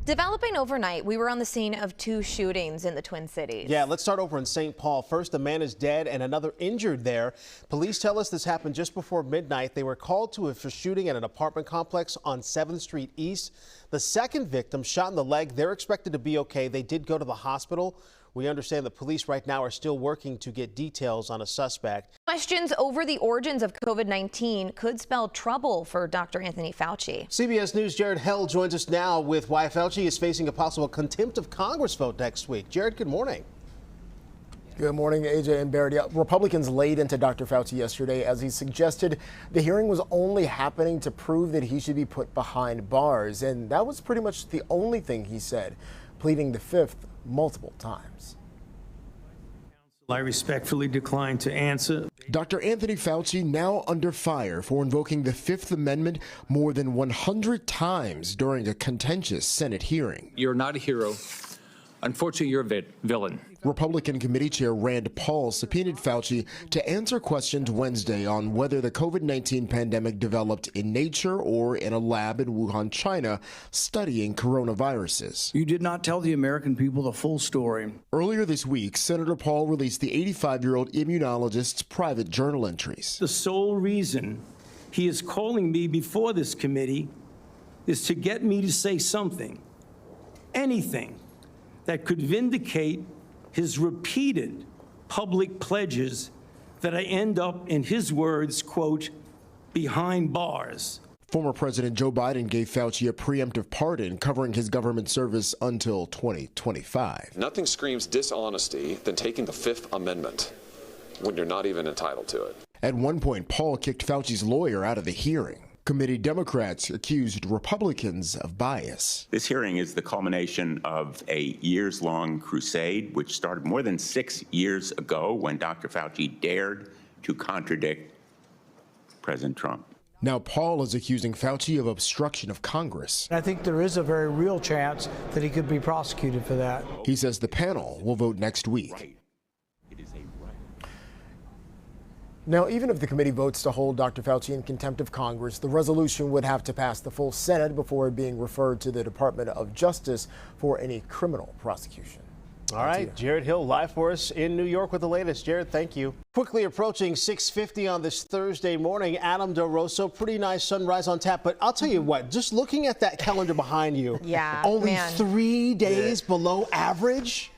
Developing overnight, we were on the scene of 2 shootings in the Twin Cities. Yeah, let's start over in St. Paul. First, a man is dead and another injured there. Police tell us this happened just before midnight. They were called to a shooting at an apartment complex on 7th Street East. The second victim shot in the leg. They're expected to be okay. They did go to the hospital. We understand the police right now are still working to get details on a suspect. Questions over the origins of COVID-19 could spell trouble for Dr. Anthony Fauci. CBS News' Jared Hell joins us now with why Fauci is facing a possible contempt of Congress vote next week. Jared, good morning. Good morning, AJ and Beret. Republicans laid into Dr. Fauci yesterday as he suggested the hearing was only happening to prove that he should be put behind bars. And that was pretty much the only thing he said, pleading the fifth multiple times. I respectfully decline to answer. Dr. Anthony Fauci now under fire for invoking the Fifth Amendment more than 100 times during a contentious Senate hearing. You're not a hero. Unfortunately, you're a villain. Republican Committee Chair Rand Paul subpoenaed Fauci to answer questions Wednesday on whether the COVID-19 pandemic developed in nature or in a lab in Wuhan, China, studying coronaviruses. You did not tell the American people the full story. Earlier this week, Senator Paul released the 85-year-old immunologist's private journal entries. The sole reason he is calling me before this committee is to get me to say something, anything, that could vindicate his repeated public pledges that I end up, in his words, quote, behind bars. Former President Joe Biden gave Fauci a preemptive pardon covering his government service until 2025. Nothing screams dishonesty than taking the Fifth Amendment when you're not even entitled to it. At one point, Paul kicked Fauci's lawyer out of the hearing. Committee Democrats accused Republicans of bias. This hearing is the culmination of a years-long crusade, which started more than 6 years ago when Dr. Fauci dared to contradict President Trump. Now Paul is accusing Fauci of obstruction of Congress. I think there is a very real chance that he could be prosecuted for that. He says the panel will vote next week. Right. It is a right. Now, even if the committee votes to hold Dr. Fauci in contempt of Congress, the resolution would have to pass the full Senate before being referred to the Department of Justice for any criminal prosecution. All right, Jared Hill live for us in New York with the latest. Jared, thank you. Quickly approaching 6:50 on this Thursday morning. Adam DeRosso, pretty nice sunrise on tap. But I'll tell you what, just looking at that calendar behind you, only 3 days below average.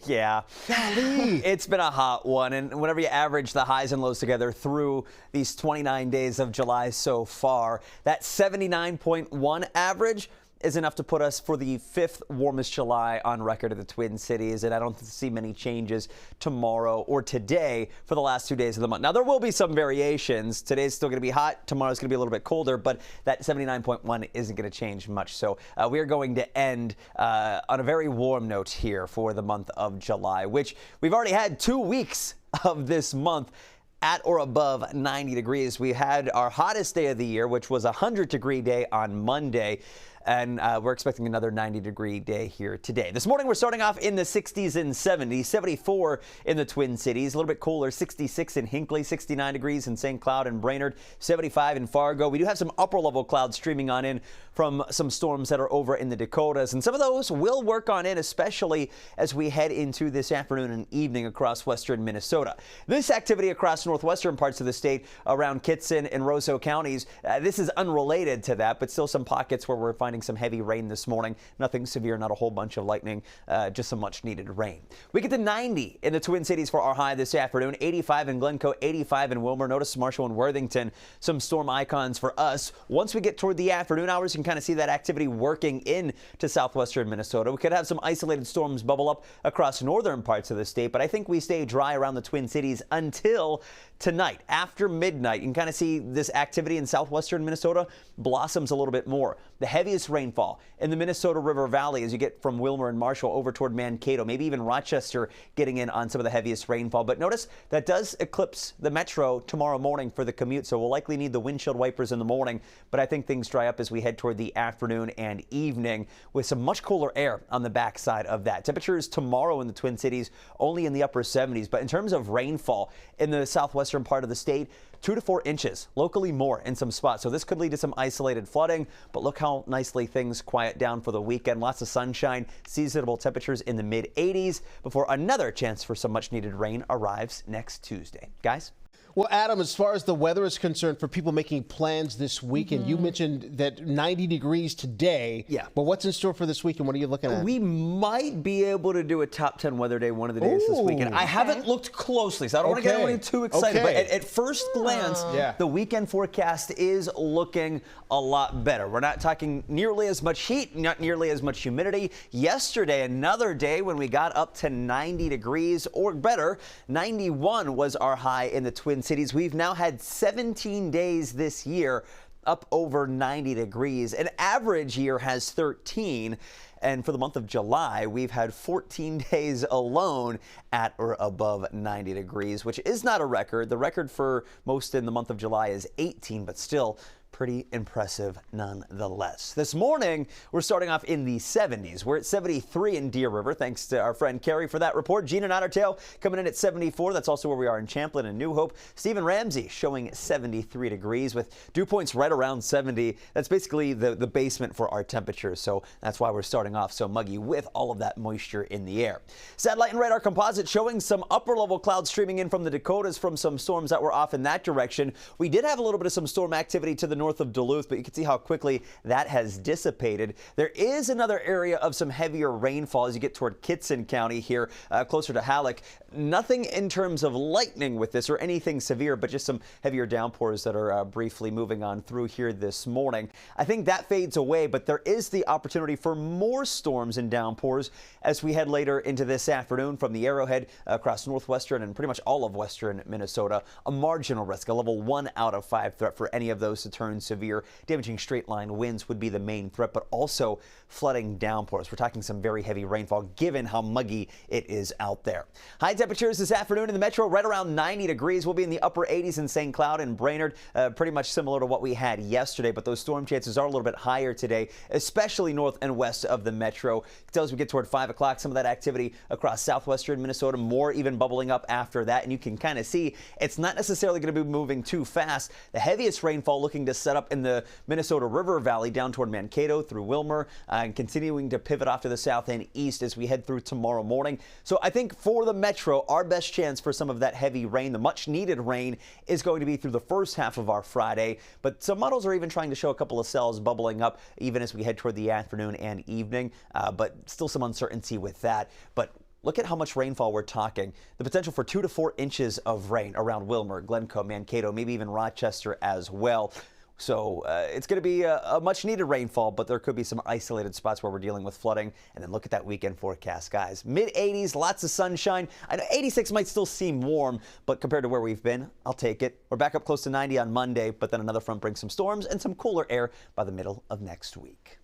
Yeah. Golly. It's been a hot one, and whenever you average the highs and lows together through these 29 days of July so far, that 79.1 average is enough to put us for the 5th warmest July on record in the Twin Cities, and I don't see many changes tomorrow or today for the last 2 days of the month. Now, there will be some variations. Today's still going to be hot. Tomorrow's going to be a little bit colder, but that 79.1 isn't going to change much. So we are going to end on a very warm note here for the month of July, which we've already had 2 weeks of this month at or above 90 degrees. We had our hottest day of the year, which was a 100-degree day on Monday. And we're expecting another 90-degree day here today. This morning, we're starting off in the 60s and 70s, 74 in the Twin Cities, a little bit cooler, 66 in Hinckley, 69 degrees in St. Cloud and Brainerd, 75 in Fargo. We do have some upper-level clouds streaming on in from some storms that are over in the Dakotas, and some of those will work on in, especially as we head into this afternoon and evening across western Minnesota. This activity across northwestern parts of the state around Kitson and Roseau counties, this is unrelated to that, but still some pockets where we're finding some heavy rain this morning. Nothing severe, not a whole bunch of lightning, just some much needed rain. We get to 90 in the Twin Cities for our high this afternoon, 85 in Glencoe, 85 in Wilmer. Notice Marshall and Worthington, some storm icons for us. Once we get toward the afternoon hours, you can kind of see that activity working in to southwestern Minnesota. We could have some isolated storms bubble up across northern parts of the state, but I think we stay dry around the Twin Cities until tonight. After midnight, you can kind of see this activity in southwestern Minnesota blossoms a little bit more. The heaviest rainfall in the Minnesota River Valley as you get from Wilmer and Marshall over toward Mankato, maybe even Rochester getting in on some of the heaviest rainfall. But notice that does eclipse the metro tomorrow morning for the commute, so we'll likely need the windshield wipers in the morning. But I think things dry up as we head toward the afternoon and evening with some much cooler air on the backside of that. Temperatures tomorrow in the Twin Cities only in the upper 70s. But in terms of rainfall in the southwestern part of the state, 2 to 4 inches, locally more in some spots. So this could lead to some isolated flooding, but look how nicely things quiet down for the weekend. Lots of sunshine, seasonable temperatures in the mid-80s before another chance for some much needed rain arrives next Tuesday. Guys? Well, Adam, as far as the weather is concerned for people making plans this weekend, you mentioned that 90 degrees today. Yeah. But what's in store for this weekend? What are you looking at? We might be able to do a top 10 weather day one of the days this weekend. I haven't looked closely, so I don't want to get anyone too excited. But at first glance, the weekend forecast is looking a lot better. We're not talking nearly as much heat, not nearly as much humidity. Yesterday, another day when we got up to 90 degrees or better. 91 was our high in the Twin Cities. We've now had 17 days this year up over 90 degrees. An average year has 13. And for the month of July, we've had 14 days alone at or above 90 degrees, which is not a record. The record for most in the month of July is 18, but still pretty impressive nonetheless. This morning, we're starting off in the 70s. We're at 73 in Deer River, thanks to our friend Carrie for that report. Gina and Otter Tail coming in at 74. That's also where we are in Champlin and New Hope. Stephen Ramsey showing 73 degrees with dew points right around 70. That's basically the basement for our temperatures, so that's why we're starting off so muggy with all of that moisture in the air. Satellite and radar composite showing some upper level clouds streaming in from the Dakotas from some storms that were off in that direction. We did have a little bit of some storm activity to the north of Duluth, but you can see how quickly that has dissipated. There is another area of some heavier rainfall as you get toward Kitson County here, closer to Halleck. Nothing in terms of lightning with this or anything severe, but just some heavier downpours that are briefly moving on through here this morning. I think that fades away, but there is the opportunity for more storms and downpours as we head later into this afternoon from the Arrowhead across northwestern and pretty much all of western Minnesota. A marginal risk, a level 1 out of 5 threat for any of those to turn severe. Damaging straight line winds would be the main threat, but also flooding downpours. We're talking some very heavy rainfall given how muggy it is out there. High temperatures this afternoon in the metro right around 90 degrees. We'll be in the upper 80s in St. Cloud and Brainerd, pretty much similar to what we had yesterday, but those storm chances are a little bit higher today, especially north and west of the metro. As we get toward 5 o'clock, some of that activity across southwestern Minnesota, more even bubbling up after that, and you can kind of see it's not necessarily going to be moving too fast. The heaviest rainfall looking to set up in the Minnesota River Valley down toward Mankato through Wilmer and continuing to pivot off to the south and east as we head through tomorrow morning. So I think for the metro, our best chance for some of that heavy rain, the much needed rain, is going to be through the first half of our Friday. But some models are even trying to show a couple of cells bubbling up even as we head toward the afternoon and evening, but still some uncertainty with that. But look at how much rainfall we're talking. The potential for 2 to 4 inches of rain around Wilmer, Glencoe, Mankato, maybe even Rochester as well. So it's going to be a much needed rainfall, but there could be some isolated spots where we're dealing with flooding. And then look at that weekend forecast, guys. Mid-80s, lots of sunshine. I know 86 might still seem warm, but compared to where we've been, I'll take it. We're back up close to 90 on Monday, but then another front brings some storms and some cooler air by the middle of next week.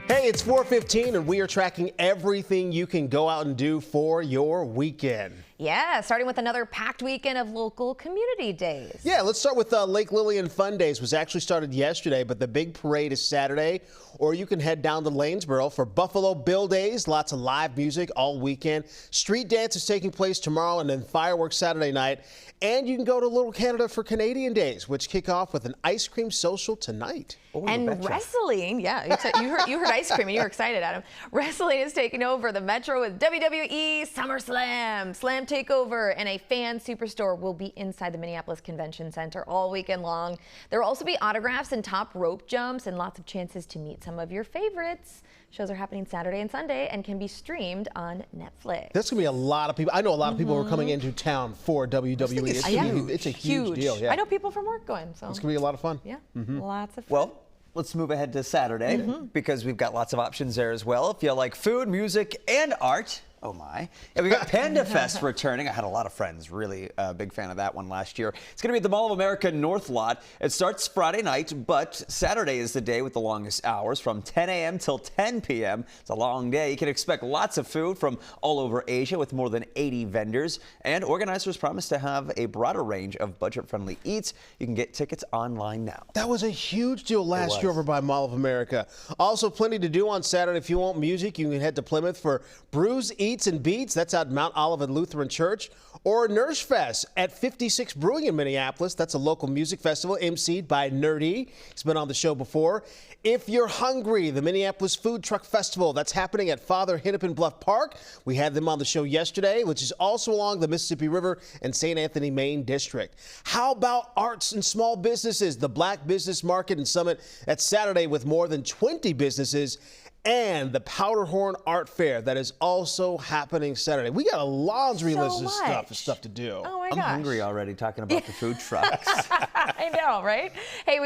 Hey, it's 4:15 and we are tracking everything you can go out and do for your weekend. Yeah, starting with another packed weekend of local community days. Yeah, let's start with Lake Lillian Fun Days, which actually started yesterday, but the big parade is Saturday. Or you can head down to Lanesboro for Buffalo Bill Days. Lots of live music all weekend. Street dance is taking place tomorrow and then fireworks Saturday night. And you can go to Little Canada for Canadian Days, which kick off with an ice cream social tonight. Oh, and wrestling, yeah, you heard ice cream and you were excited, Adam. Wrestling is taking over the Metro with WWE SummerSlam, Slam Takeover, and a fan superstore will be inside the Minneapolis Convention Center all weekend long. There will also be autographs and top rope jumps and lots of chances to meet some of your favorites. Shows are happening Saturday and Sunday and can be streamed on Netflix. There's going to be a lot of people. I know a lot of people who are coming into town for WWE. It's a huge deal. Yeah. I know people from work going. So it's going to be a lot of fun. Yeah, lots of fun. Well, let's move ahead to Saturday because we've got lots of options there as well. If you like food, music, and art. Oh my. Yeah, we got Panda Fest returning. I had a lot of friends, really a big fan of that one last year. It's going to be at the Mall of America North Lot. It starts Friday night, but Saturday is the day with the longest hours from 10 a.m. till 10 p.m. It's a long day. You can expect lots of food from all over Asia with more than 80 vendors. And organizers promise to have a broader range of budget-friendly eats. You can get tickets online now. That was a huge deal last year over by Mall of America. Also, plenty to do on Saturday. If you want music, you can head to Plymouth for Brews Eats Eats and Beats, that's at Mount Olivet Lutheran Church, or Nurse Fest at 56 Brewing in Minneapolis. That's a local music festival emceed by Nerdy. He's been on the show before. If You're Hungry, the Minneapolis Food Truck Festival, that's happening at Father Hennepin Bluff Park. We had them on the show yesterday, which is also along the Mississippi River and St. Anthony Main District. How about arts and small businesses? The Black Business Market and Summit at Saturday with more than 20 businesses, and the Powderhorn Art Fair that is also happening Saturday. We got a laundry list of stuff to do. Oh my gosh. I'm hungry already talking about the food trucks. I know, right? Hey,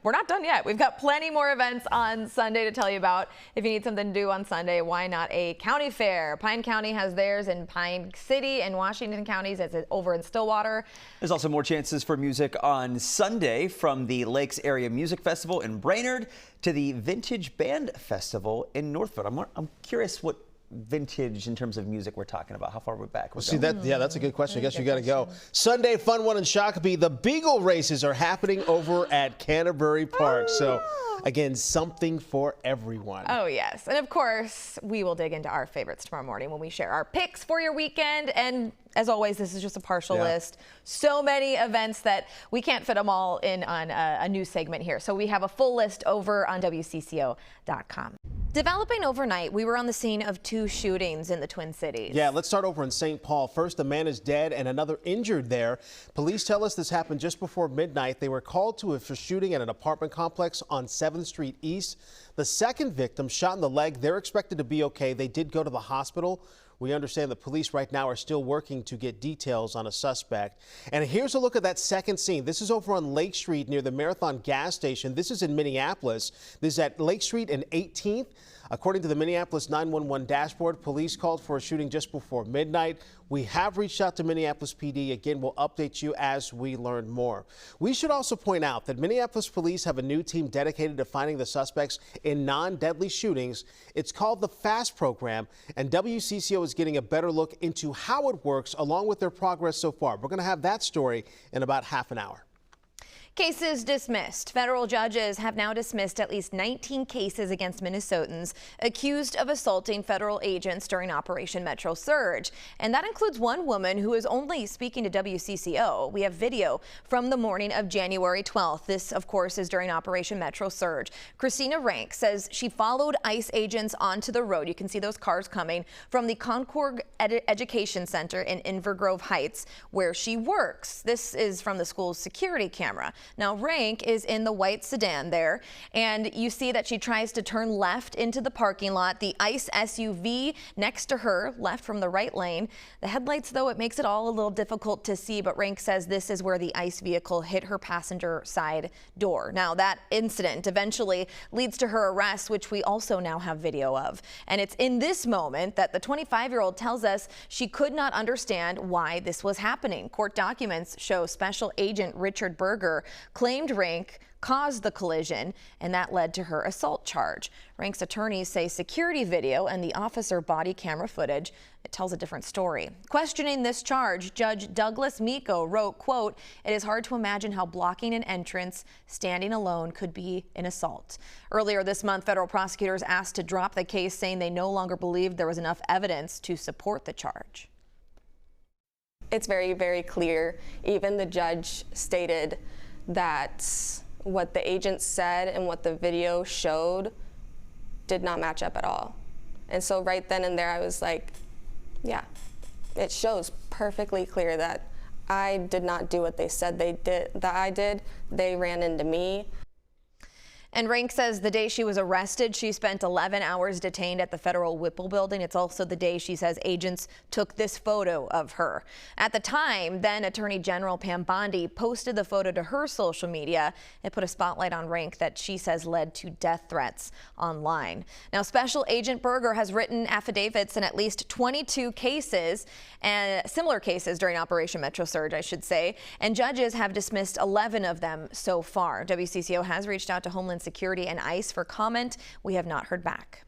we're not done yet. We've got plenty more events on Sunday to tell you about. If you need something to do on Sunday, why not a county fair? Pine County has theirs in Pine City and Washington counties. It's over in Stillwater. There's also more chances for music on Sunday, from the Lakes Area Music Festival in Brainerd to the Vintage Band Festival in Northfield. I'm curious what vintage in terms of music we're talking about. How far we're back? See that? Yeah, that's a good question. I guess you got to go. Sunday, fun one in Shakopee. The Beagle races are happening over at Canterbury Park. So again, something for everyone. Oh yes, and of course we will dig into our favorites tomorrow morning when we share our picks for your weekend. And as always, this is just a partial list. So many events that we can't fit them all in on a news segment here. So we have a full list over on WCCO.com. Developing overnight, we were on the scene of 2 shootings in the Twin Cities. Yeah, let's start over in St. Paul. First, a man is dead and another injured there. Police tell us this happened just before midnight. They were called to for shooting at an apartment complex on 7th Street East. The second victim shot in the leg. They're expected to be okay. They did go to the hospital. We understand the police right now are still working to get details on a suspect. And here's a look at that second scene. This is over on Lake Street near the Marathon gas station. This is in Minneapolis. This is at Lake Street and 18th. According to the Minneapolis 911 dashboard, police called for a shooting just before midnight. We have reached out to Minneapolis PD. Again, we'll update you as we learn more. We should also point out that Minneapolis police have a new team dedicated to finding the suspects in non-deadly shootings. It's called the FAST program, and WCCO is getting a better look into how it works along with their progress so far. We're going to have that story in about half an hour. Cases dismissed. Federal judges have now dismissed at least 19 cases against Minnesotans accused of assaulting federal agents during Operation Metro Surge. And that includes one woman who is only speaking to WCCO. We have video from the morning of January 12th. This, of course, is during Operation Metro Surge. Christina Rank says she followed ICE agents onto the road. You can see those cars coming from the Concord Education Center in Inver Grove Heights, where she works. This is from the school's security camera. Now, Rank is in the white sedan there, and you see that she tries to turn left into the parking lot. The ICE SUV next to her, left from the right lane. The headlights, though, it makes it all a little difficult to see, but Rank says this is where the ICE vehicle hit her passenger side door. Now, that incident eventually leads to her arrest, which we also now have video of. And it's in this moment that the 25-year-old tells us she could not understand why this was happening. Court documents show Special Agent Richard Berger claimed Rank caused the collision, and that led to her assault charge. Rank's attorneys say security video and the officer body camera footage, it tells a different story. Questioning this charge, Judge Douglas Miko wrote, quote, "It is hard to imagine how blocking an entrance, standing alone, could be an assault." Earlier this month, federal prosecutors asked to drop the case, saying they no longer believed there was enough evidence to support the charge. It's very, very clear. Even the judge stated that what the agent said and what the video showed did not match up at all. And so right then and there I was like, yeah, it shows perfectly clear that I did not do what they said that I did. They ran into me. And Rank says the day she was arrested, she spent 11 hours detained at the Federal Whipple building. It's also the day she says agents took this photo of her. At the time, then Attorney General Pam Bondi posted the photo to her social media. It put a spotlight on Rank that she says led to death threats online. Now, Special Agent Berger has written affidavits in at least 22 cases, and similar cases during Operation Metro Surge, I should say, and judges have dismissed 11 of them so far. WCCO has reached out to Homeland Security and ICE for comment. We have not heard back.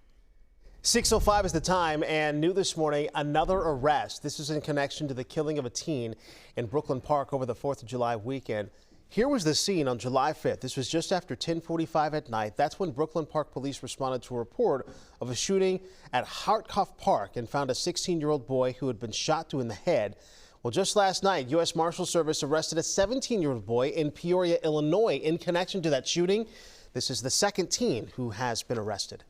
6:05 is the time, and new this morning, another arrest. This is in connection to the killing of a teen in Brooklyn Park over the 4th of July weekend. Here was the scene on July 5th. This was just after 10:45 at night. That's when Brooklyn Park police responded to a report of a shooting at Hartkoff Park and found a 16-year-old boy who had been shot through in the head. Well, just last night, U.S. Marshal Service arrested a 17-year-old boy in Peoria, Illinois, in connection to that shooting. This is the second teen who has been arrested.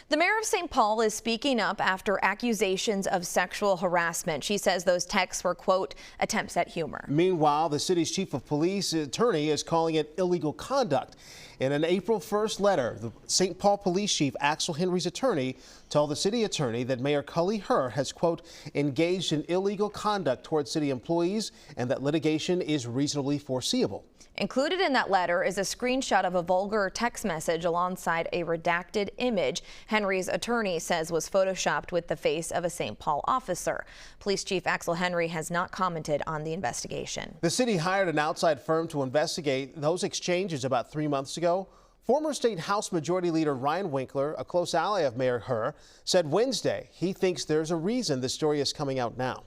The mayor of St. Paul is speaking up after accusations of sexual harassment. She says those texts were, quote, attempts at humor. Meanwhile, the city's chief of police attorney is calling it illegal conduct. In an April 1st letter, the St. Paul police chief, Axel Henry's attorney, told the city attorney that Mayor Cully Herr has, quote, engaged in illegal conduct towards city employees and that litigation is reasonably foreseeable. Included in that letter is a screenshot of a vulgar text message alongside a redacted image Henry's attorney says was photoshopped with the face of a St. Paul officer. Police Chief Axel Henry has not commented on the investigation. The city hired an outside firm to investigate those exchanges about 3 months ago. Former State House Majority Leader Ryan Winkler, a close ally of Mayor Herr, said Wednesday he thinks there's a reason the story is coming out now.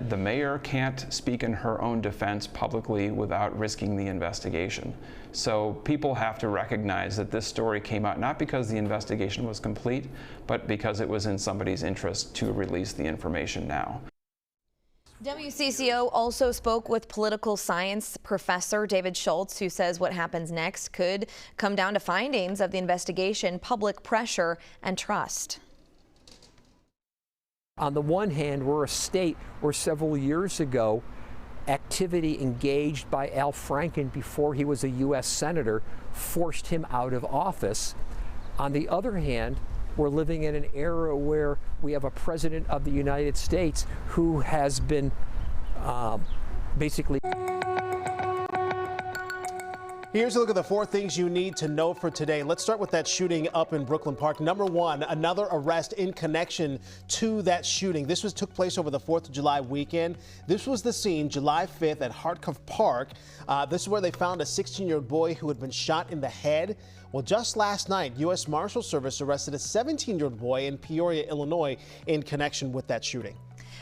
The mayor can't speak in her own defense publicly without risking the investigation. So people have to recognize that this story came out not because the investigation was complete, but because it was in somebody's interest to release the information now. WCCO also spoke with political science professor David Schultz, who says what happens next could come down to findings of the investigation, public pressure, and trust. On the one hand, we're a state where several years ago, activity engaged by Al Franken before he was a U.S. Senator forced him out of office. On the other hand, we're living in an era where we have a president of the United States who has been basically... Here's a look at the 4 things you need to know for today. Let's start with that shooting up in Brooklyn Park. Number 1, another arrest in connection to that shooting. This took place over the 4th of July weekend. This was the scene July 5th at Hartkoff Park. This is where they found a 16-year-old boy who had been shot in the head. Well, just last night, U.S. Marshal Service arrested a 17-year-old boy in Peoria, Illinois, in connection with that shooting.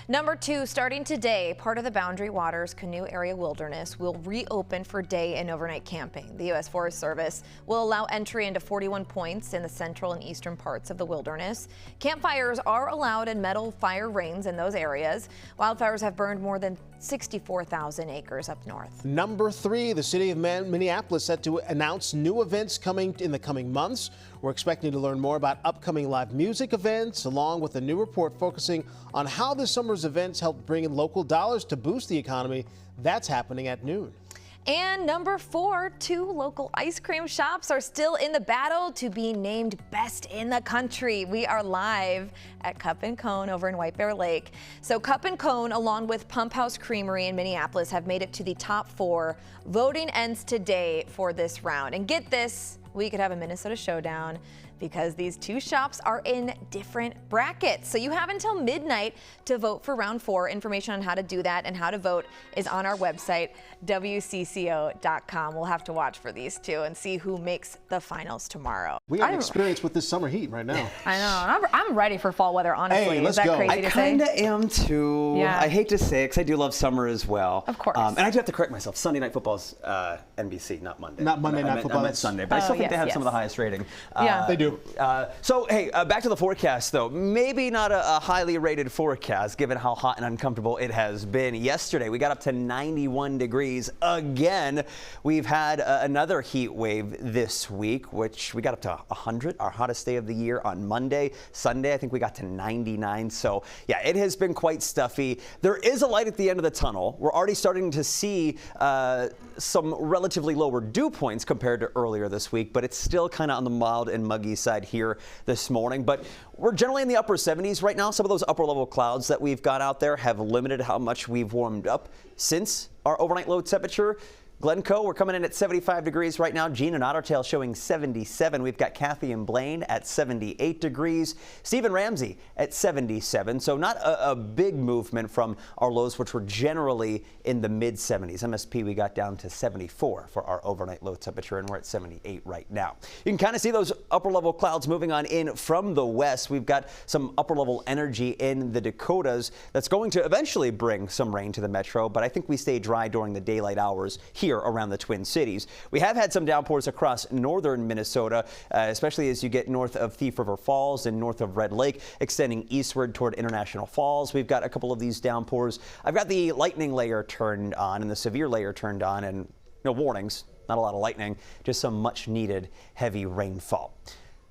Number 2, starting today, part of the Boundary Waters Canoe Area Wilderness will reopen for day and overnight camping. The U.S. Forest Service will allow entry into 41 points in the central and eastern parts of the wilderness. Campfires are allowed in metal fire rings in those areas. Wildfires have burned more than 64,000 acres up north. Number 3, the city of Minneapolis set to announce new events coming in the coming months. We're expecting to learn more about upcoming live music events, along with a new report focusing on how this summer's events help bring in local dollars to boost the economy. That's happening at noon. And number 4, 2 local ice cream shops are still in the battle to be named best in the country. We are live at Cup and Cone over in White Bear Lake. So Cup and Cone, along with Pump House Creamery in Minneapolis, have made it to the top 4. Voting ends today for this round. And get this, we could have a Minnesota showdown because these 2 shops are in different brackets. So you have until midnight to vote for round 4. Information on how to do that and how to vote is on our website, WCCO.com. We'll have to watch for these 2 and see who makes the finals tomorrow. We have experience with this summer heat right now. I know. I'm ready for fall weather, honestly. Hey, let's is that go. crazy I to say? kind of am too. Yeah. I hate to say it because I do love summer as well. Of course. And I do have to correct myself. Sunday Night Football's NBC, not Monday. Not Monday Night Football. I meant Sunday, but I still think they have some of the highest rating. Yeah. They do. So, hey, back to the forecast, though. Maybe not a highly rated forecast, given how hot and uncomfortable it has been. Yesterday, we got up to 91 degrees again. We've had another heat wave this week, which we got up to 100, our hottest day of the year on Monday. Sunday, I think we got to 99. So, yeah, it has been quite stuffy. There is a light at the end of the tunnel. We're already starting to see some relatively lower dew points compared to earlier this week, but it's still kind of on the mild and muggy side here this morning. But we're generally in the upper 70s right now. Some of those upper level clouds that we've got out there have limited how much we've warmed up since our overnight low temperature. Glencoe, we're coming in at 75 degrees right now. Gene and Ottertail showing 77. We've got Kathy and Blaine at 78 degrees. Stephen Ramsey at 77. So not a big movement from our lows, which were generally in the mid-70s. MSP, we got down to 74 for our overnight low temperature, and we're at 78 right now. You can kind of see those upper-level clouds moving on in from the west. We've got some upper-level energy in the Dakotas that's going to eventually bring some rain to the metro, but I think we stay dry during the daylight hours here around the Twin Cities. We have had some downpours across northern Minnesota, especially as you get north of Thief River Falls and north of Red Lake, extending eastward toward International Falls. We've got a couple of these downpours. I've got the lightning layer turned on and the severe layer turned on, and no warnings, not a lot of lightning, just some much needed heavy rainfall.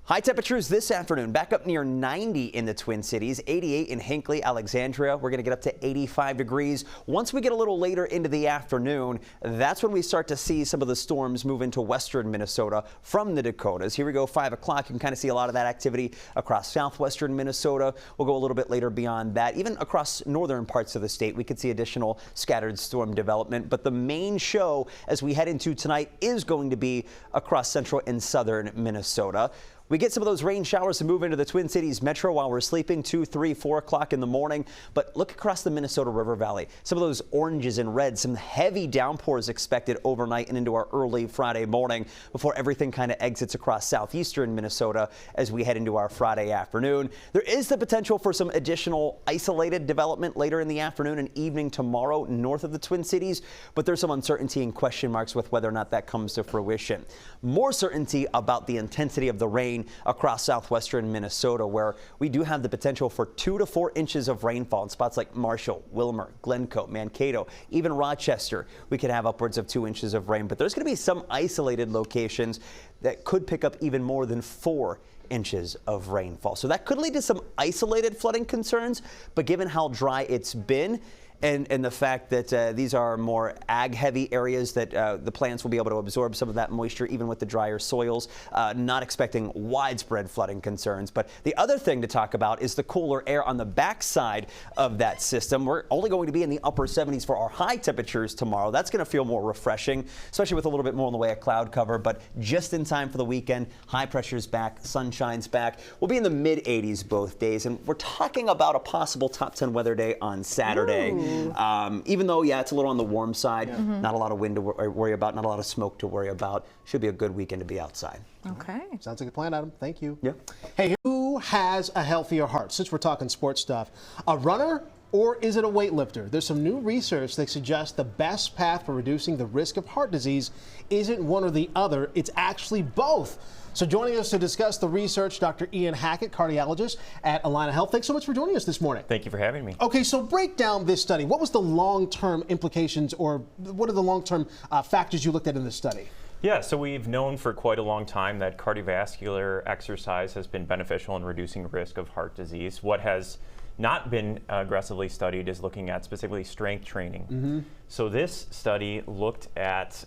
High temperatures this afternoon, back up near 90 in the Twin Cities, 88 in Hinckley, Alexandria. We're going to get up to 85 degrees. Once we get a little later into the afternoon, that's when we start to see some of the storms move into western Minnesota from the Dakotas. Here we go, 5 o'clock. You can kind of see a lot of that activity across southwestern Minnesota. We'll go a little bit later beyond that. Even across northern parts of the state, we could see additional scattered storm development. But the main show as we head into tonight is going to be across central and southern Minnesota. We get some of those rain showers to move into the Twin Cities metro while we're sleeping, 2, 3, 4 o'clock in the morning. But look across the Minnesota River Valley. Some of those oranges and reds, some heavy downpours expected overnight and into our early Friday morning before everything kind of exits across southeastern Minnesota as we head into our Friday afternoon. There is the potential for some additional isolated development later in the afternoon and evening tomorrow north of the Twin Cities, but there's some uncertainty and question marks with whether or not that comes to fruition. More certainty about the intensity of the rain across southwestern Minnesota, where we do have the potential for 2 to 4 inches of rainfall in spots like Marshall, Willmar, Glencoe, Mankato, even Rochester. We could have upwards of 2 inches of rain, but there's going to be some isolated locations that could pick up even more than 4 inches of rainfall. So that could lead to some isolated flooding concerns, but given how dry it's been, and the fact that these are more ag-heavy areas that the plants will be able to absorb some of that moisture even with the drier soils, not expecting widespread flooding concerns. But the other thing to talk about is the cooler air on the backside of that system. We're only going to be in the upper 70s for our high temperatures tomorrow. That's going to feel more refreshing, especially with a little bit more in the way of cloud cover, but just in time for the weekend. High pressure's back, sunshine's back. We'll be in the mid-80s both days, and we're talking about a possible top 10 weather day on Saturday. Ooh. Even though, yeah, it's a little on the warm side, not a lot of wind to worry about, not a lot of smoke to worry about. Should be a good weekend to be outside. Okay. Sounds like a plan, Adam. Thank you. Yeah. Hey, who has a healthier heart? Since we're talking sports stuff, a runner or is it a weightlifter? There's some new research that suggests the best path for reducing the risk of heart disease isn't one or the other. It's actually both. So joining us to discuss the research, Dr. Ian Hackett, cardiologist at Allina Health. Thanks so much for joining us this morning. Thank you for having me. Okay, so break down this study. What was the long-term implications, or what are the long-term factors you looked at in this study? Yeah, so we've known for quite a long time that cardiovascular exercise has been beneficial in reducing risk of heart disease. What has not been aggressively studied is looking at specifically strength training. So this study looked at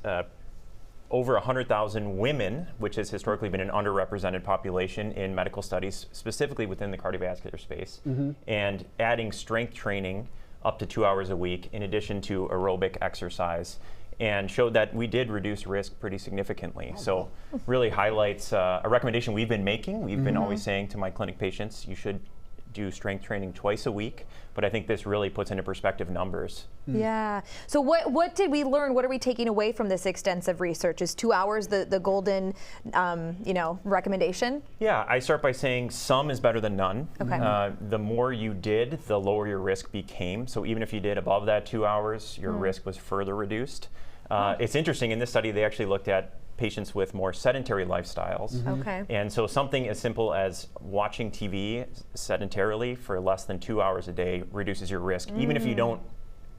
over 100,000 women, which has historically been an underrepresented population in medical studies, specifically within the cardiovascular space, and adding strength training up to 2 hours a week in addition to aerobic exercise, and showed that we did reduce risk pretty significantly. So really highlights a recommendation we've been making. We've been always saying to my clinic patients, you should do strength training twice a week, but I think this really puts into perspective numbers. Yeah. So what did we learn? What are we taking away from this extensive research? Is 2 hours the golden, recommendation? Yeah, I start by saying some is better than none. Okay. The more you did, the lower your risk became. So even if you did above that 2 hours, your risk was further reduced. It's interesting, in this study, they actually looked at patients with more sedentary lifestyles. Okay. And so something as simple as watching TV sedentarily for less than 2 hours a day reduces your risk, even if you don't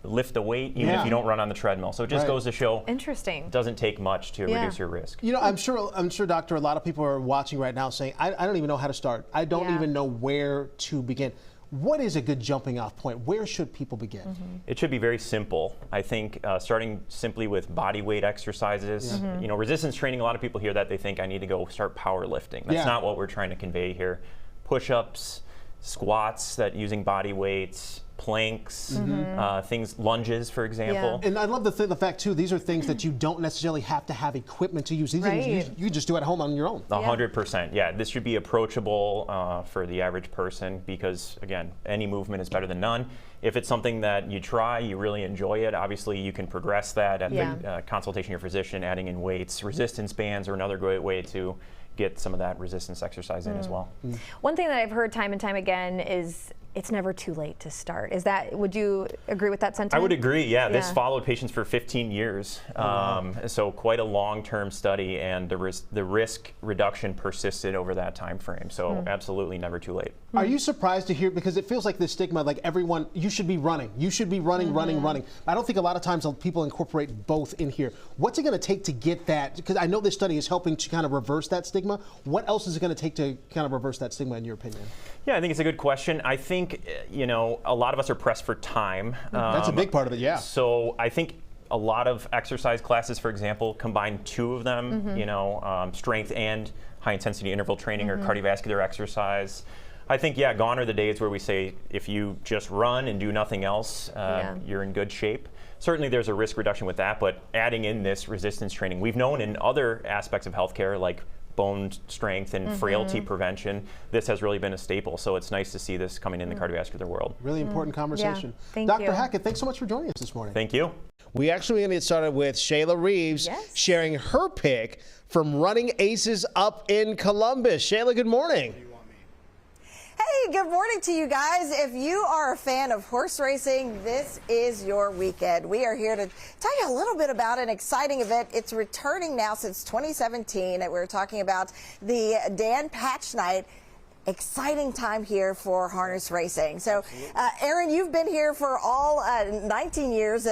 lift a weight, even if you don't run on the treadmill. So it just goes to show it doesn't take much to reduce your risk. You know, I'm sure, Doctor, a lot of people are watching right now saying, I don't even know how to start. I don't even know where to begin. What is a good jumping off point? Where should people begin? It should be very simple. I think starting simply with body weight exercises. You know, resistance training, a lot of people hear that, they think I need to go start powerlifting. That's not what we're trying to convey here. Push-ups, squats that using body weights, planks, things, lunges, for example. And I love the fact, too, these are things that you don't necessarily have to have equipment to use. These things you just do at home on your own. 100%. Yeah, this should be approachable for the average person because, again, any movement is better than none. If it's something that you try, you really enjoy it, obviously you can progress that at the consultation of your physician, adding in weights. Resistance bands are another great way to get some of that resistance exercise in as well. One thing that I've heard time and time again is it's never too late to start. Would you agree with that sentiment? I would agree, yeah. This followed patients for 15 years. So quite a long-term study, and the risk reduction persisted over that time frame. So absolutely never too late. Are you surprised to hear, because it feels like this stigma, like everyone, you should be running. You should be running, running. I don't think a lot of times people incorporate both in here. What's it going to take to get that? Because I know this study is helping to kind of reverse that stigma. What else is it going to take to kind of reverse that stigma, in your opinion? Yeah, I think it's a good question. I think, a lot of us are pressed for time. That's a big part of it, yeah. So I think a lot of exercise classes, for example, combine two of them, strength and high-intensity interval training or cardiovascular exercise. I think, gone are the days where we say if you just run and do nothing else, you're in good shape. Certainly there's a risk reduction with that, but adding in this resistance training, we've known in other aspects of healthcare, like bone strength and frailty prevention, this has really been a staple. So it's nice to see this coming in the cardiovascular world. Really important conversation. Thank Dr. you. Hackett, thanks so much for joining us this morning. Thank you. We actually going to get started with Shayla Reeves sharing her pick from Running Aces up in Columbus. Shayla, good morning. Hey, good morning to you guys. If you are a fan of horse racing, this is your weekend. We are here to tell you a little bit about an exciting event. It's returning now since 2017. We're talking about the Dan Patch Night. Exciting time here for harness racing. So, Aaron, you've been here for all 19 years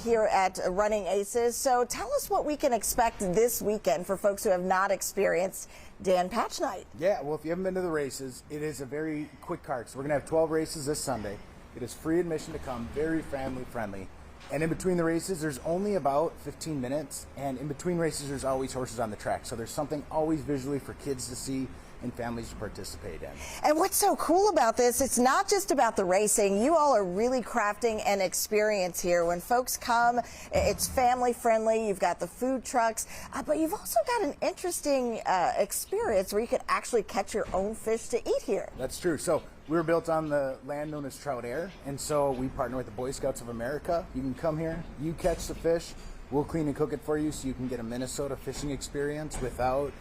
here at Running Aces. So tell us what we can expect this weekend for folks who have not experienced Dan Patch Night. Yeah, well, if you haven't been to the races, it is a very quick card. So we're going to have 12 races this Sunday. It is free admission to come, very family friendly. And in between the races, there's only about 15 minutes. And in between races, there's always horses on the track. So there's something always visually for kids to see and families to participate in. And what's so cool about this, it's not just about the racing. You all are really crafting an experience here. When folks come, it's family friendly. You've got the food trucks, but you've also got an interesting experience where you can actually catch your own fish to eat here. That's true. So we were built on the land known as Trout Air, and so we partner with the Boy Scouts of America. You can come here, you catch the fish, we'll clean and cook it for you so you can get a Minnesota fishing experience without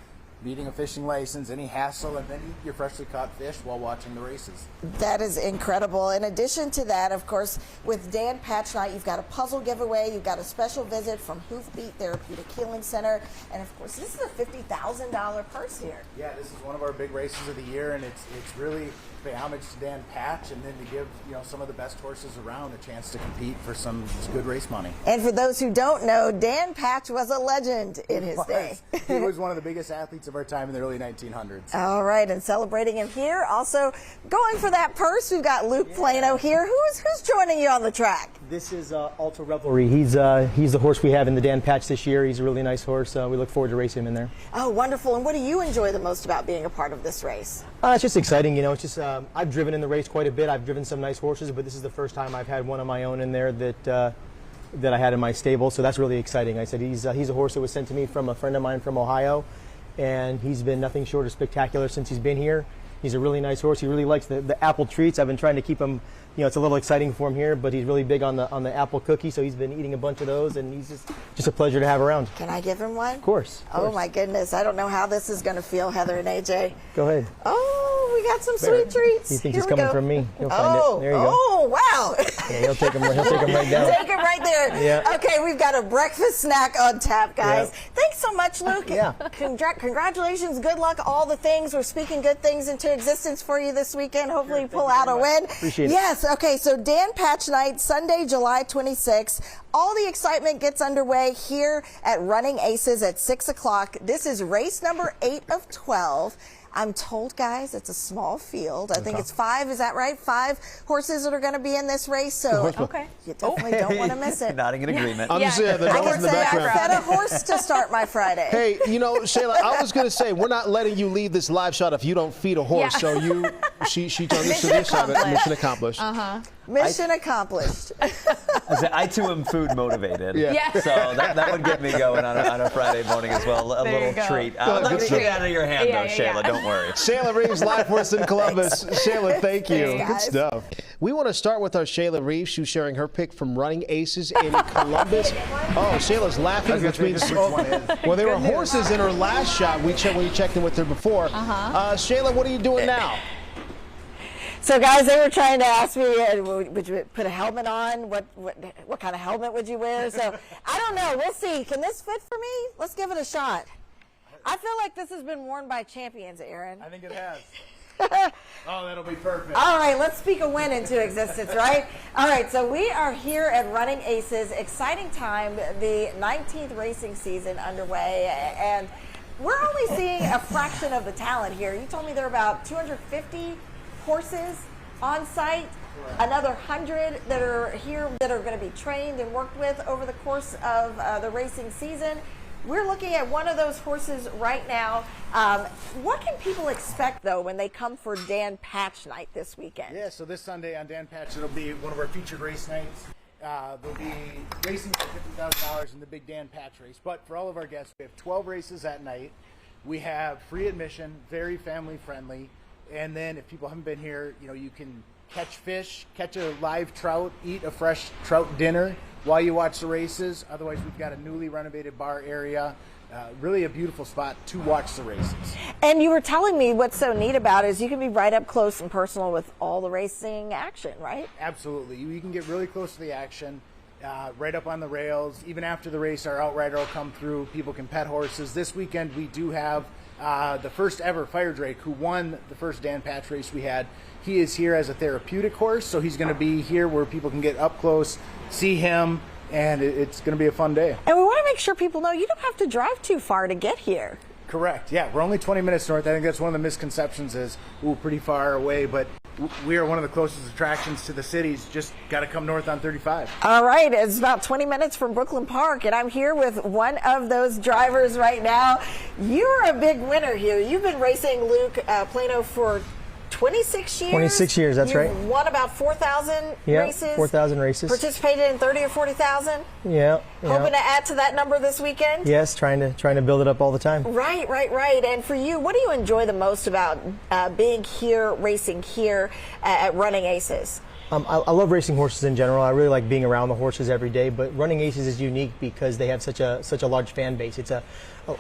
needing a fishing license, any hassle, and then eat your freshly caught fish while watching the races. That is incredible. In addition to that, of course, with Dan Patch Night, you've got a puzzle giveaway, you've got a special visit from Hoofbeat Therapeutic Healing Center, and of course, this is a $50,000 purse here. Yeah, this is one of our big races of the year, and it's really pay homage to Dan Patch, and then to give some of the best horses around a chance to compete for some good race money. And for those who don't know, Dan Patch was a legend in his day. He was one of the biggest athletes of our time in the early 1900s. All right, and celebrating him here, also going for that purse, we've got Luke Plano here. Who's joining you on the track? This is Alto Revelry. He's the horse we have in the Dan Patch this year. He's a really nice horse. We look forward to racing him in there. Oh, wonderful. And what do you enjoy the most about being a part of this race? It's just exciting, It's just I've driven in the race quite a bit. I've driven some nice horses, but this is the first time I've had one of my own in there that I had in my stable. So that's really exciting. I said he's a horse that was sent to me from a friend of mine from Ohio, and he's been nothing short of spectacular since he's been here. He's a really nice horse. He really likes the apple treats. I've been trying to keep him, it's a little exciting for him here, but he's really big on the apple cookie, so he's been eating a bunch of those, and he's just a pleasure to have around. Can I give him one? Of course. Oh my goodness, I don't know how this is going to feel, Heather and AJ. Go ahead. Oh, we got some sweet treats. He thinks he's coming from me. He'll find it. There you go. Oh, wow. Yeah, he'll take him right down. Take him right there. Yeah. Okay, we've got a breakfast snack on tap, guys. Yeah. Thanks so much, Luke. Yeah. Congratulations. Good luck. All the things. We're speaking good things into existence for you this weekend. Hopefully you pull out a win. Appreciate it. Yes. Okay, so Dan Patch Night, Sunday, July 26th. All the excitement gets underway here at Running Aces at 6 o'clock. This is race number 8 of 12. I'm told, guys, it's a small field. I think it's 5. Is that right? 5 horses that are going to be in this race. So you definitely don't want to miss it. Nodding in agreement. I'm just saying, the I dogs can in the say background. I fed a horse to start my Friday. Hey, Shayla, I was going to say, we're not letting you leave this live shot if you don't feed a horse. So she turned this to this side of it. Mission accomplished. Mission accomplished. I too am food motivated. Yeah. So that would get me going on a Friday morning as well. A little treat. Let me get it out of your hand, though, Shayla. Don't worry. Shayla Reeves live for us in Columbus. Shayla, thank you. Thanks, Good guys. stuff. We want to start with our Shayla Reeves. She's sharing her pick from Running Aces in Columbus. Oh, Shayla's laughing, which means well, there were horses in her last shot. When you checked in with her before. Shayla, what are you doing now? So, guys, they were trying to ask me, would you put a helmet on? What kind of helmet would you wear? So, I don't know. We'll see. Can this fit for me? Let's give it a shot. I feel like this has been worn by champions, Aaron. I think it has. Oh, that'll be perfect. All right, let's speak a win into existence, right? All right, so we are here at Running Aces. Exciting time, the 19th racing season underway, and we're only seeing a fraction of the talent here. You told me there are about 250 horses on site, another 100 that are here that are going to be trained and worked with over the course of the racing season. We're looking at one of those horses right now. What can people expect, though, when they come for Dan Patch Night this weekend? Yeah, so this Sunday on Dan Patch, it'll be one of our featured race nights. There'll be racing for $50,000 in the Big Dan Patch race. But for all of our guests, we have 12 races that night. We have free admission, very family friendly. And then if people haven't been here, you can catch fish, catch a live trout, eat a fresh trout dinner while you watch the races. Otherwise, we've got a newly renovated bar area. Really a beautiful spot to watch the races. And you were telling me what's so neat about it is you can be right up close and personal with all the racing action, right? Absolutely. You can get really close to the action, right up on the rails. Even after the race, our outrider will come through. People can pet horses. This weekend, we do have the first ever Fire Drake, who won the first Dan Patch race we had. He is here as a therapeutic horse, so he's going to be here where people can get up close, see him, and it's going to be a fun day. And we want to make sure people know you don't have to drive too far to get here. Correct. Yeah, we're only 20 minutes north. I think that's one of the misconceptions is, pretty far away, but we are one of the closest attractions to the cities. Just got to come north on 35. All right, it's about 20 minutes from Brooklyn Park, and I'm here with one of those drivers right now. You're a big winner here. You've been racing Luke Plano for 26 years? 26 years, that's right. You've won about 4,000 races? 4,000 races. Participated in 30 or 40,000? Yeah. Hoping to add to that number this weekend? Yes, trying to build it up all the time. Right. And for you, what do you enjoy the most about being here, racing here at Running Aces? I love racing horses in general. I really like being around the horses every day, but Running Aces is unique because they have such a large fan base. It's a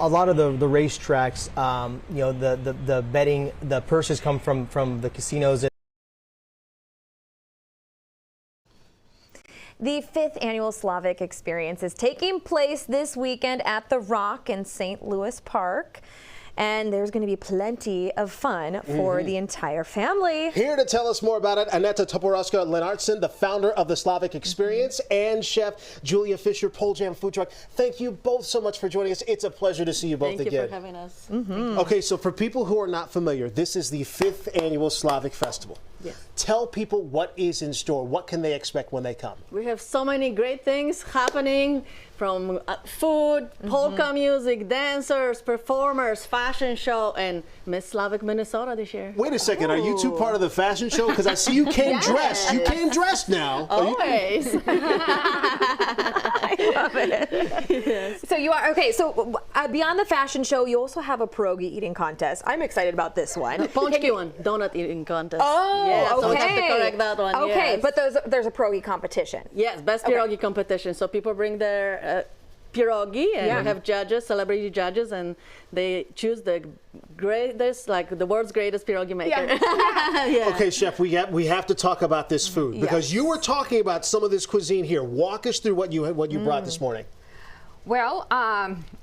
lot of the race tracks, the betting, the purses come from the casinos. The 5th annual Slavic experience is taking place this weekend at The Rock in St. Louis Park. And there's going to be plenty of fun for the entire family. Here to tell us more about it, Aneta Toporowska-Lennartson, the founder of the Slavic Experience, and Chef Julia Fisher, Pole Jam Food Truck. Thank you both so much for joining us. It's a pleasure to see you both again. Thank you for having us. Okay, so for people who are not familiar, this is the 5th annual Slavic Festival. Yes. Tell people what is in store. What can they expect when they come? We have so many great things happening, from food, polka music, dancers, performers, fashion show, and Miss Slavic Minnesota this year. Wait a second, are you two part of the fashion show? Because I see you came dressed. You came dressed now. Always. I love it. Yes. So you are, okay, so beyond the fashion show, you also have a pierogi eating contest. I'm excited about this one. Pączki one, donut eating contest. Oh, yes, okay. So we have to correct that one. Okay, yes. but there's a pierogi competition. Yes, best pierogi competition. So people bring their pierogi, and we have judges, celebrity judges, and they choose the greatest, like the world's greatest pierogi maker. Yeah. Okay, Chef, we have to talk about this food because you were talking about some of this cuisine here. Walk us through what you brought this morning. Well,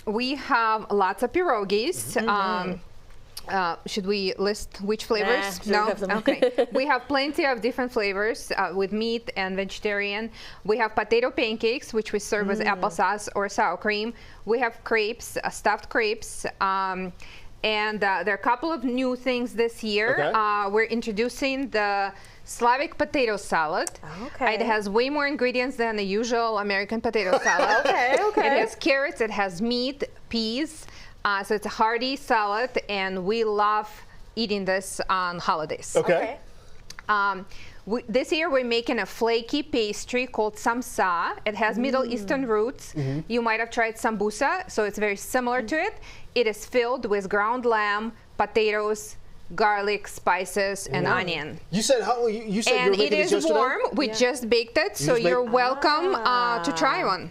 we have lots of pierogis. Should we list which flavors? No. Okay. We have plenty of different flavors with meat and vegetarian. We have potato pancakes, which we serve with applesauce or sour cream. We have crepes, stuffed crepes. And there are a couple of new things this year. Okay. We're introducing the Slavic potato salad. Okay. It has way more ingredients than the usual American potato salad. Okay. It has carrots, it has meat, peas. So it's a hearty salad, and we love eating this on holidays. Okay. This year we're making a flaky pastry called samsa. It has Middle Eastern roots. You might have tried sambusa, so it's very similar to it. It is filled with ground lamb, potatoes, garlic, spices, and onion. You said you said and you were making it is warm. We just baked it, so you're welcome to try one.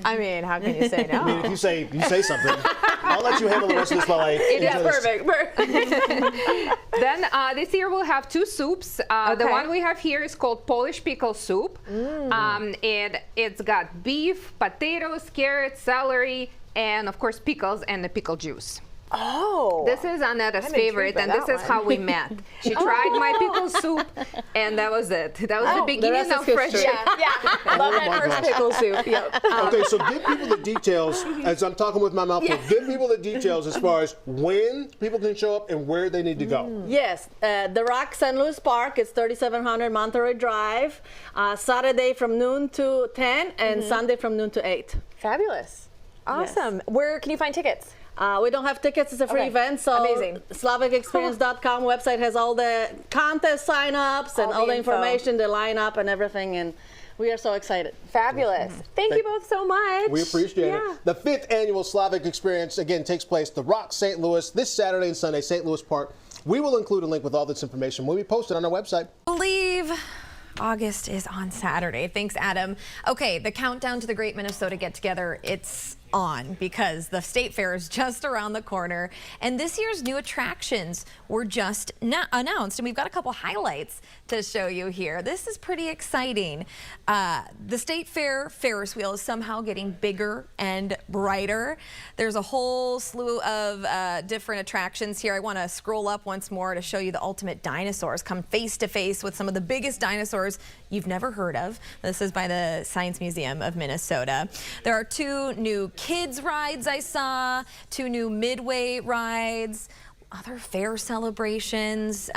I mean, how can you say no? I mean, if you say something, I'll let you handle the rest of this while I. It is perfect. Then this year we'll have two soups. The one we have here is called Polish pickle soup. It's got beef, potatoes, carrots, celery, and of course pickles and the pickle juice. Oh, this is Annetta's favorite, and this is how we met. She tried my pickle soup, and that was it. That was the beginning of friendship. Yeah. Love that first pickle soup. Yep. Okay, so give people the details, as I'm talking with my mouth full, give people the details as far as when people can show up and where they need to go. Yes, The Rock St. Louis Park is 3700 Monterey Drive, Saturday from noon to 10, and Sunday from noon to 8. Fabulous. Awesome. Yes. Where can you find tickets? We don't have tickets. It's a free event. So amazing. SlavicExperience.com website has all the contest sign-ups and all the information, the lineup and everything. And we are so excited. Fabulous. Thank you both so much. We appreciate it. The 5th annual Slavic Experience, again, takes place The Rock St. Louis this Saturday and Sunday, St. Louis Park. We will include a link with all this information when we post it on our website. I believe August is on Saturday. Thanks, Adam. Okay, the countdown to the Great Minnesota Get-Together, it's on because the State Fair is just around the corner, and this year's new attractions were just announced, and we've got a couple highlights to show you here. This is pretty exciting. The State Fair Ferris wheel is somehow getting bigger and brighter. There's a whole slew of different attractions here. I want to scroll up once more to show you the ultimate dinosaurs come face to face with some of the biggest dinosaurs you've never heard of. This is by the Science Museum of Minnesota. There are 2 new kids rides I saw, 2 new midway rides, other fair celebrations,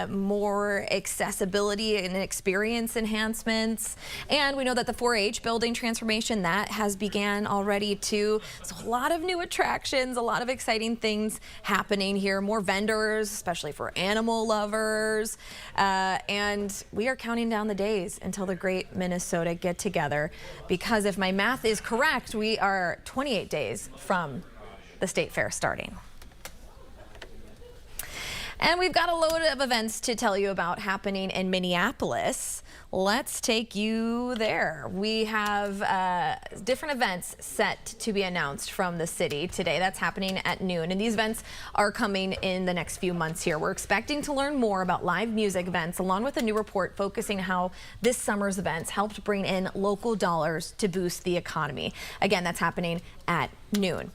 more accessibility and experience enhancements. And we know that the 4-H building transformation, that has began already too. So a lot of new attractions, a lot of exciting things happening here. More vendors, especially for animal lovers. And we are counting down the days until the Great Minnesota Get-Together, because if my math is correct, we are 28 days from the State Fair starting. And we've got a load of events to tell you about happening in Minneapolis. Let's take you there. We have different events set to be announced from the city today. That's happening at noon, and these events are coming in the next few months here. We're expecting to learn more about live music events, along with a new report focusing how this summer's events helped bring in local dollars to boost the economy. Again, that's happening at noon.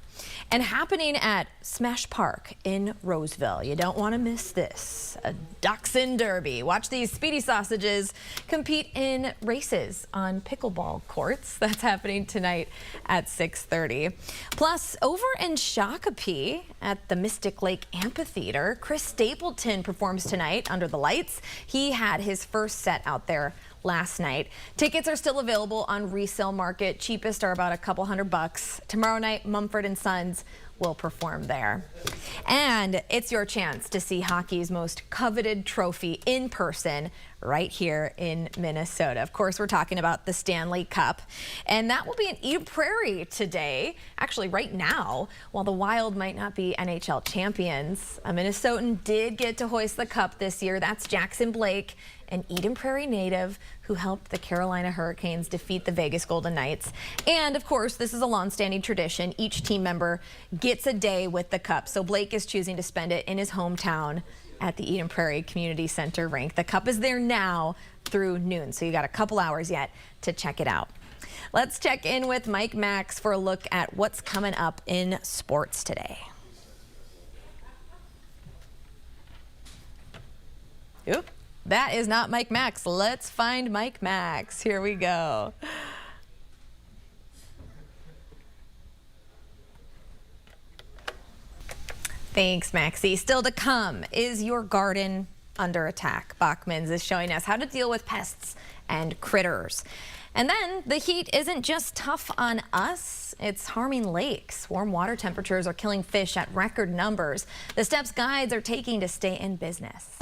And happening at Smash Park in Roseville. You don't want to miss this. A Dachshund Derby. Watch these speedy sausages compete in races on pickleball courts. That's happening tonight at 6:30. Plus, over in Shakopee at the Mystic Lake Amphitheater, Chris Stapleton performs tonight under the lights. He had his first set out there last night. Tickets are still available on resale market. Cheapest are about a couple $100. Tomorrow night, Mumford & Sons will perform there. And it's your chance to see hockey's most coveted trophy in person right here in Minnesota. Of course, we're talking about the Stanley Cup, and that will be in Eden Prairie today. Actually, right now, while the Wild might not be NHL champions, a Minnesotan did get to hoist the cup this year. That's Jackson Blake, an Eden Prairie native who helped the Carolina Hurricanes defeat the Vegas Golden Knights. And of course, this is a long-standing tradition. Each team member gets a day with the cup. So Blake is choosing to spend it in his hometown at the Eden Prairie Community Center rink. The cup is there now through noon, so you got a couple hours yet to check it out. Let's check in with Mike Max for a look at what's coming up in sports today. Oop. That is not Mike Max. Let's find Mike Max. Here we go. Thanks, Maxie. Still to come, is your garden under attack? Bachman's is showing us how to deal with pests and critters. And then the heat isn't just tough on us, it's harming lakes. Warm water temperatures are killing fish at record numbers. The steps guides are taking to stay in business.